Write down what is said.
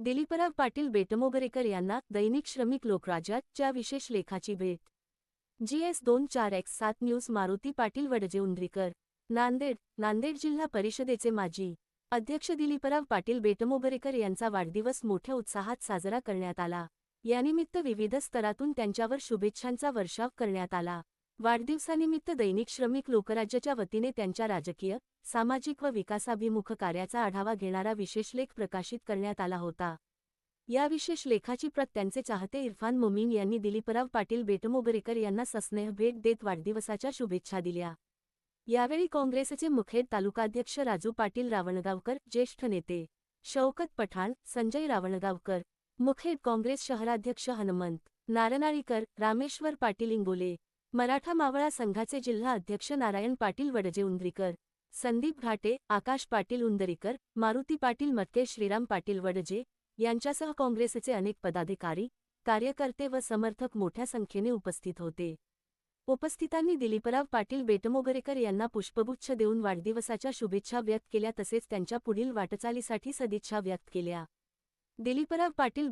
दिलीपराव पाटील बेटमोगरेकर यांना दैनिक श्रमिक लोकराज्याच्या विशेष लेखाची भेट. GS24X7 news. मारुती पाटील वडजे उंद्रीकर, नांदेड. नांदेड जिल्हा परिषदेचे माजी अध्यक्ष दिलीपराव पाटील बेटमोगरेकर यांचा वाढदिवस मोठ्या उत्साहात साजरा करण्यात आला. यानिमित्त विविध स्तरातून त्यांच्यावर शुभेच्छांचा वर्षाव करण्यात आला. वाढदिवसानिमित्त दैनिक श्रमिक लोकराज्याच्या वतीने त्यांच्या राजकीय, सामाजिक व विकासाभिमुख कार्याचा आढावा घेणारा विशेष लेख प्रकाशित करण्यात आला होता. या विशेष लेखाची प्रत त्यांचे चाहते इरफान मोमीन यांनी दिलीपराव पाटील बेटमोगरेकर यांना सस्नेह भेट देत वाढदिवसाच्या शुभेच्छा दिल्या. यावेळी काँग्रेसचे मुखेड तालुकाध्यक्ष राजू पाटील रावणगावकर, ज्येष्ठ नेते शौकत पठाण, संजय रावणगावकर, मुखेड काँग्रेस शहराध्यक्ष हनुमंत नारनाळीकर, रामेश्वर पाटील इंगोले, मराठा मावळा संघाचे जिल्हा अध्यक्ष नारायण पाटील वडजे उंद्रीकर, संदीप घाटे, आकाश पाटील उंदरीकर, मारुती पाटील मटके, श्रीराम पाटील वडजे यांच्यासह काँग्रेसचे अनेक पदाधिकारी, कार्यकर्ते व समर्थक मोठ्या संख्येने उपस्थित होते. उपस्थितांनी दिलीपराव पाटील बेटमोगरेकर यांना पुष्पगुच्छ देऊन वाढदिवसाच्या शुभेच्छा व्यक्त केल्या तसेच त्यांच्या पुढील वाटचालीसाठी सदिच्छा व्यक्त केल्या. दिलीपराव पाटील